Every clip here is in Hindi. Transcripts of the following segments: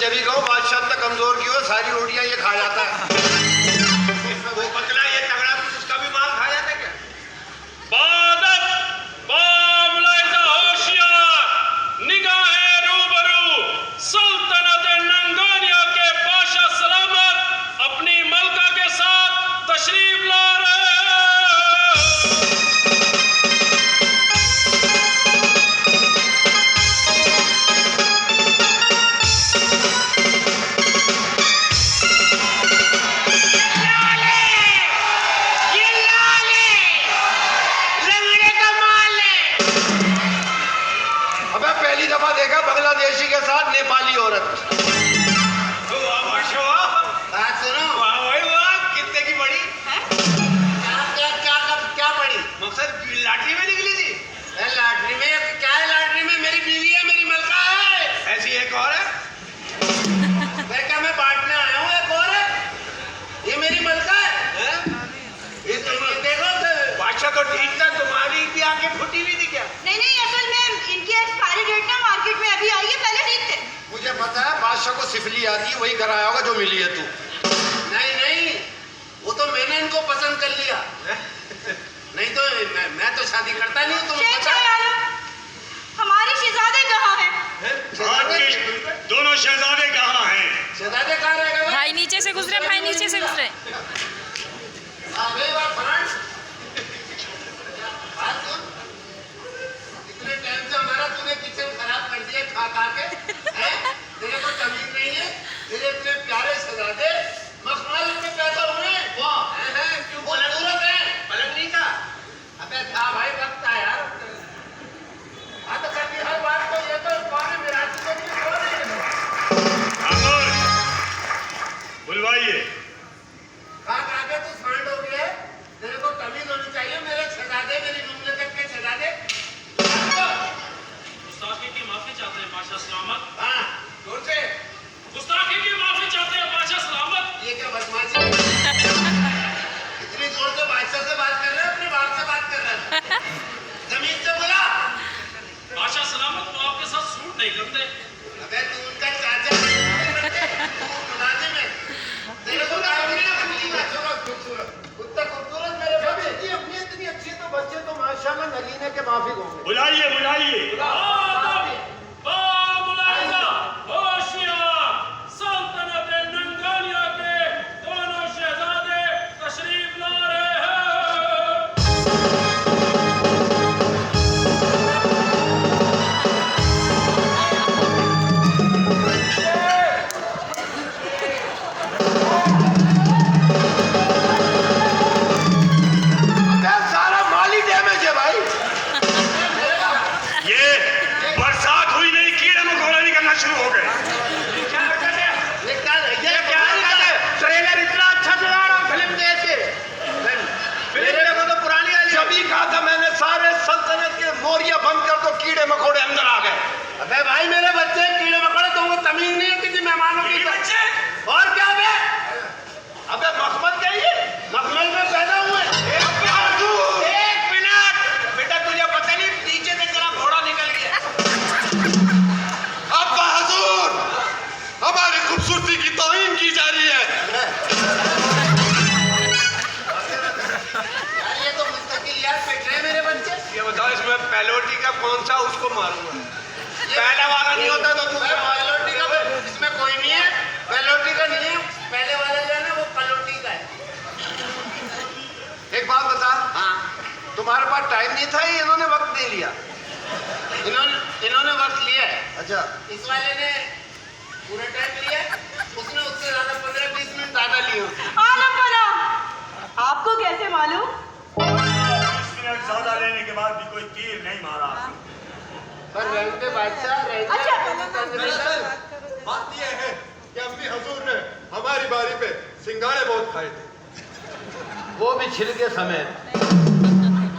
जब भी कहो बादशाह तक कमजोर की हो, सारी रोटियां ये खा जाता है। वो पतला ये तगड़ा भी उसका भी माल खा जाता है क्या? निगाहे रूबरू सल्तनत नंगानिया के बादशाह सलामत अपनी मलका के साथ तशरीफ ला रहे हैं। अबे पहली दफा देखा बांग्लादेशी के साथ नेपाली औरत। बात सुनो। वाह भाई वाह, कितने की बड़ी? क्या बड़ी? मकसद लॉटरी में निकली थी? लॉटरी में क्या है? लॉटरी में मेरी बीवी है, मेरी मलका है। ऐसी एक और है? क्या मैं बांटने आया हूँ? एक और है, ये मेरी मलका है। ये देखो बादशाह तो ठीक था, तुम्हारी भी आंखें फूटी हुई थी क्या? नहीं, असल में इनकी एक्सपायरी डेट ना मार्केट में अभी आई है, पहले ठीक थे। मुझे पता है बादशाह को सिफली आती है, वही कराया होगा जो मिली है तू। नहीं, वो तो मैंने इनको पसंद कर लिया। नहीं तो मैं तो शादी करता नहीं हूँ। तुम्हें पता है? हमारे शहजादे कहाँ हैं? दोनों शहजादे कहाँ हैं? शहजादे कहाँ रह गए? भाई नीचे से गुजरे, भाई नीचे से गुजरे। इतने टाइम से हमारा तूने किचन खराब कर दिया खा के। तेरे को तमीज नहीं है? तेरे इतने प्यारे शहजादे मखमल में पैदा हुए। क्यों पलट है? पलट नहीं था? अबे था भाई, वक्त था यार। हाँ तो करनी हर बात को ये तो कौन है मेरा बुलवाइए। कहाँ के तू सांड हो गया? तेरे को तमीज होनी चाहिए। मेरे शहजादे, मेरी मुमलकत के शहजादे। गुस्ताखी की माफी चाहते हैं बादशाह सलामत। हाँ, जोर से। गुस्ताखी की माफी चाहते हैं बादशाह सलामत। ये क्या बदमाशी है? इतनी जोर से बादशाह से बात कर रहे हैं, अपनी बात से बात कर रहे हैं। जमीन से बोला। बादशाह सलामत वो आपके साथ सूट नहीं करते। अबे तू उनका चाचा मुलाजिम है। तेरे को खूबसूरत मेरे बच्चे अपनी इतनी अच्छी, तो बच्चे तो माशाल्लाह नगीने के माफिक होंगे। बुलाइए। सल्तनत नंगानिया के दोनों शहजादे तशरीफ ला रहे हैं। सारा माली डैमेज है भाई। ये बरसात हुई नहीं, कीड़े मकोड़े निकलना शुरू हो गए। ट्रेलर इतना अच्छा चला रहा फिल्म जैसे। मेरे को तो पुरानी वाली अभी कहा था मैंने, सारे सल्तनत के मोरिया बंद कर दो, कीड़े मकोड़े अंदर आ गए। अबे भाई मेरे बच्चे कीड़े मकोड़े, तुमको तमीज नहीं है किसी मेहमानों की? बच्चे और क्या बे? अबे मखमल चाहिए, मखमल में पैदा हुए। एक मिनट बेटा, तुझे पता नहीं नीचे से तेरा घोड़ा निकल गया। अब बहादुर, हमारी खूबसूरती की तौहीन की जा रही है। यार ये तो मुस्तकिल यार पेट रहे मेरे बच्चे। ये बताओ इसमें पैलोटी का कौन सा उसको मारूंगा? पहला वाला नहीं होता तो दूसरा पैलोटी का, इसमें कोई नहीं है। पैलोटी का नहीं है, पहले वाला जो है ना वो पलोटी का है। एक बात बता। हाँ, तुम्हारे पास टाइम नहीं था, ये इन्होंने वक्त नहीं लिया? इन्होंने वक्त लिया है। अच्छा, इस वाले ने पूरा टाइम लिया, उसने उससे ज्यादा 15-20 मिनट ज्यादा लिए। आलम बना, आपको कैसे मालूम? 20 मिनट ज्यादा लेने के बाद भी कोई तीर नहीं मारा। पर रहते बादशाह बात यह है कि अम्मी हजूर ने हमारी बारी पे सिंगाड़े बहुत खाए थे, वो भी छिलके समेत।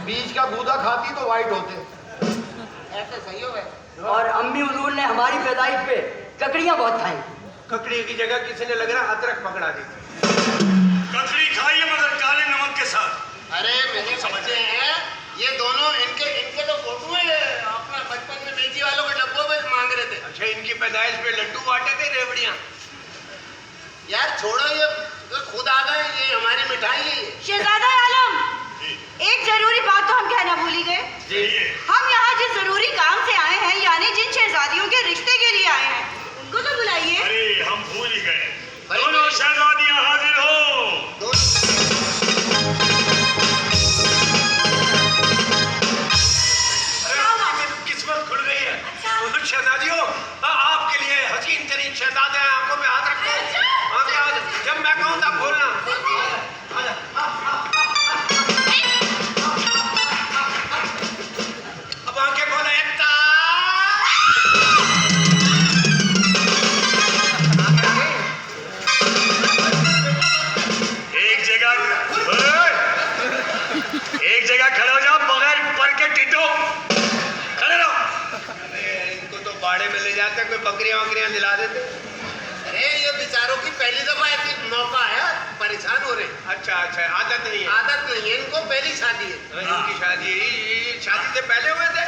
बीज का गूदा खाती तो वाइट होते। ऐसे सही हो गए। और अम्मी हुजूर ने हमारी पैदाइश पे ककड़ियाँ बहुत खाई। ककड़ी की जगह किसी ने लग रहा अदरक पकड़ा दी। ककड़ी खाइए मगर काले नमक के साथ। अरे मेरे बच्चे हैं ये दोनों, इनके तो फोटो है अपना बचपन में मेजी वालों के डब्बों में मांग रहे थे। अच्छा, इनकी पैदाइश पे लड्डू बांटे थे, रेवड़ियाँ। यार छोड़ो ये खुद आ गए, ये हमारी मिठाई है ये। शहजादा आलम, एक जरूरी बात तो हम कहना भूल ही गए। हम यहाँ जिस जरूरी काम से आए हैं, यानी जिन शहजादियों के रिश्ते के लिए आए हैं, उनको तो बुलाइए। अरे हम भूल ही गए, दोनों शहजादियां हाजिर हो। किस्मत खुल गई है। शहजादियों, आपके लिए हसीन तरीन शहजादे हैं, आंखों में हाथ रखो। आगे आ जाओ, जब मैं कहूँ तब बोलना। अब आंखें खोलो, एकता। एक जगह खड़े हो जाओ, बगैर पर के टिटो खड़े रहो। इनको तो बाड़े में ले जाते, कोई बकरियां वकरियां दिला देते। अरे ये बेचारों की पहली दफा ऐसी मौका आया, परेशान हो रहे हैं। अच्छा अच्छा, आदत नहीं है। आदत नहीं है इनको, पहली शादी है। इनकी शादी से पहले हुए थे।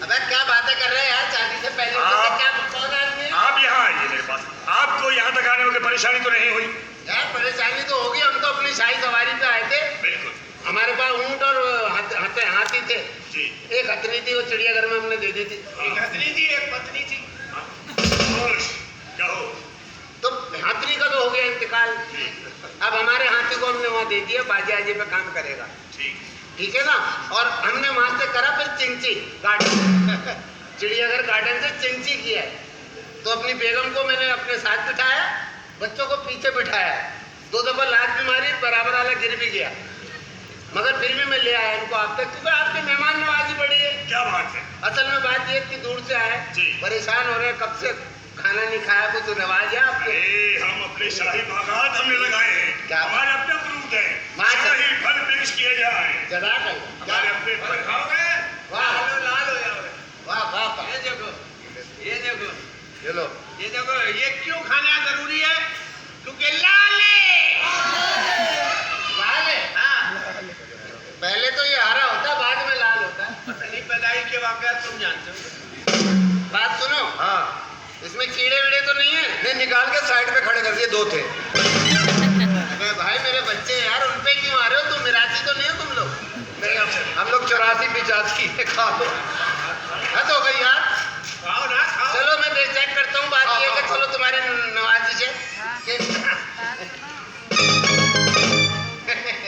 अबे क्या बातें कर रहे हैं यार, शादी से पहले हुए थे? क्या कौन आदमी है? आप यहाँ आइए मेरे पास। आपको यहाँ तक आने में कोई परेशानी तो नहीं हुई? यार परेशानी तो होगी, हम तो अपनी शाही सवारी पे आए थे। बिल्कुल। हमारे पास ऊंट और हाथी थे। जी। एक हथनी थी, वो चिड़ियाघर में हमने दे दी थी। एक हथनी थी, एक पत्नी थी। कहो। तो हाथनी का तो हो गया इंतकाल। अब हमारे हाथी को हमने वहाँ दे दिया, बाजे आजे पे काम करेगा। ठीक है ना। और हमने वहां से करा फिर चिंची गार्डन चिड़ियाघर गार्डन से चिंची किया है। तो अपनी बेगम को मैंने अपने साथ बिठाया, बच्चों को पीछे बिठाया। 2 दफा लात भी मारी, बराबर वाला गिर भी गया, मगर फिर भी मैं ले आया इनको आप तक, क्योंकि आपकी मेहमान नवाजी बड़ी है। क्या बात है? असल में बात ये कि दूर से आए, परेशान हो रहे हैं, कब से खाना नहीं खाया, कुछ रिवाज है आपके? हम अपने शाही बागात हमने लगाए हैं। क्या? हमारे अपने फ्रूट हैं, शाही फल पेश किए जाए। जरा कर हमारे अपने फल खाओगे? वाह लाल हो जाओगे। वाह वाह। ये देखो, ये देखो, चलो ये देखो। ये क्यों खाना जरूरी है? क्योंकि लाल है। लाल है। हाँ। पहले तो ये हरा होता है, बाद में लाल होता है। अपनी पैदाइश के वाकयात तुम जानते हो। बात सुनो, हाँ इसमें कीड़े वीड़े तो नहीं है? नहीं, निकाल के साइड पे खड़े कर दिए, 2 थे। अबे भाई मेरे बच्चे यार, उन पे क्यों आ रहे हो? तुम मिरासी तो नहीं हो तुम लोग? हम लोग 84-85 खा लो। हद हो गई यार। खाओ ना, खाओ। चलो मैं देख चेक करता हूँ। बात ये है कि चलो तुम्हारी नवाजी से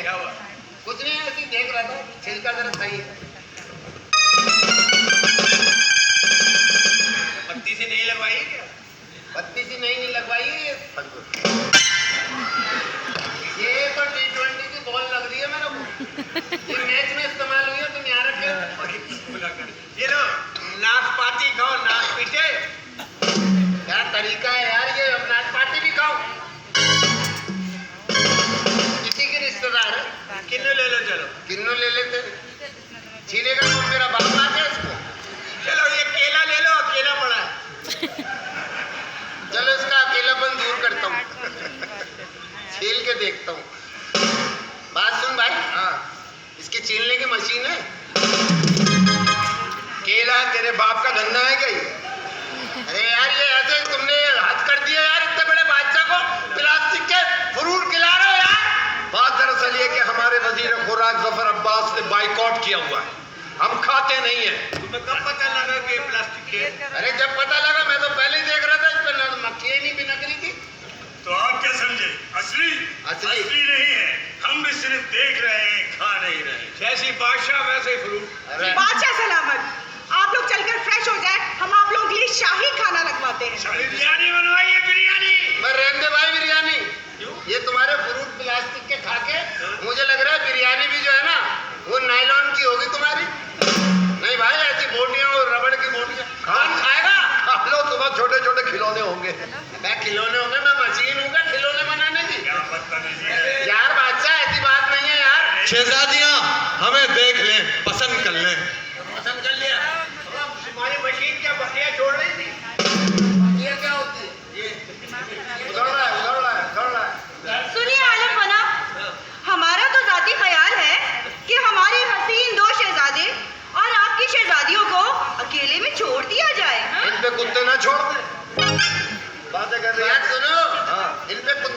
क्या हुआ? कुछ नहीं, ऐसे ही देख रहा था, छिलका जरा सही है। पत्ती से नहीं लगवाई क्या? पत्ती सी नहीं लगवाई। ये तो T20 की बॉल लग रही है मेरे को। ये मैच में इस्तेमाल हुई है, तुम यहाँ रखे। ये लो, नाशपाती खाओ, नाशपीटे। क्या तरीका है यार ये, अब नाशपाती भी खाओ। किसी के रिश्तेदार है, किन्नू ले लो, चलो। किन्नू ले लेते। छीलेगा कौन? मेरा बाप आ गया इसको। चलो ये केला ले लो, केला पड़ा है। चलो इसका अकेलापन दूर करता हूँ, छील के देखता हूँ। बात सुन भाई, हाँ इसकी छीलने की मशीन है? केला तेरे बाप का धंधा है क्या? अरे यार ये ऐसे तुमने हद कर दिया यार, इतने बड़े बादशाह को प्लास्टिक के फ्रूट खिला रहे हो यार। बात दरअसल ये कि हमारे वजीर खुराक जफर अब्बास ने बाइकआउट किया हुआ है, हम खाते नहीं हैं। तुम्हें कब पता लगा कि ये प्लास्टिक के? अरे जब पता लगा, मैं तो पहले ही देख रहा था, इस पर मक्खी नहीं भी नकली थी। तो आप क्या समझे? असली असली नहीं है, हम भी सिर्फ देख रहे हैं, खा नहीं रहे। जैसी बादशाह वैसे ही फ्रूट। अरे बादशाह सलामत, आप लोग चलकर फ्रेश हो जाए, हम आप लोगों के लिए शाही खाना लगवाते हैं। बिरयानी बनवाइए, बिरयानी। मैं रहने दे भाई बिरयानी। ये तुम्हारे फ्रूट प्लास्टिक के खा के मुझे लग रहा है बिरयानी भी जो है ना, वो नायलॉन की होगी तुम्हारी। नहीं भाई, ऐसी बोटियां और रबड़ की बोटियां कौन खाएगा? लो, तुम्हारे छोटे छोटे खिलौने होंगे। मैं खिलौने होंगे, मैं मशीन हूँ क्या खिलौने बनाने की? क्या बदतमीजी है यार बादशाह ऐसी बात नहीं है यार। शहजादियां हमें देख लें, पसंद कर लें। पसंद कर लिया। तुम्हारी मशीन क्या बकरियां छोड़ रही थी? ये क्या होती है? उधड़ रहा है, उधड़ रहा है, उधड़ रहा है। सुनिए आलम बना, हमारा तो जाती ख्याल है कि हमारे हसीन 2 शहजादे और आपकी शहजादियों को अकेले में छोड़ दिया जाए। इन पे कुत्ते ना छोड़ दे। बातें कर रही बात है। सुनो, हाँ इनमें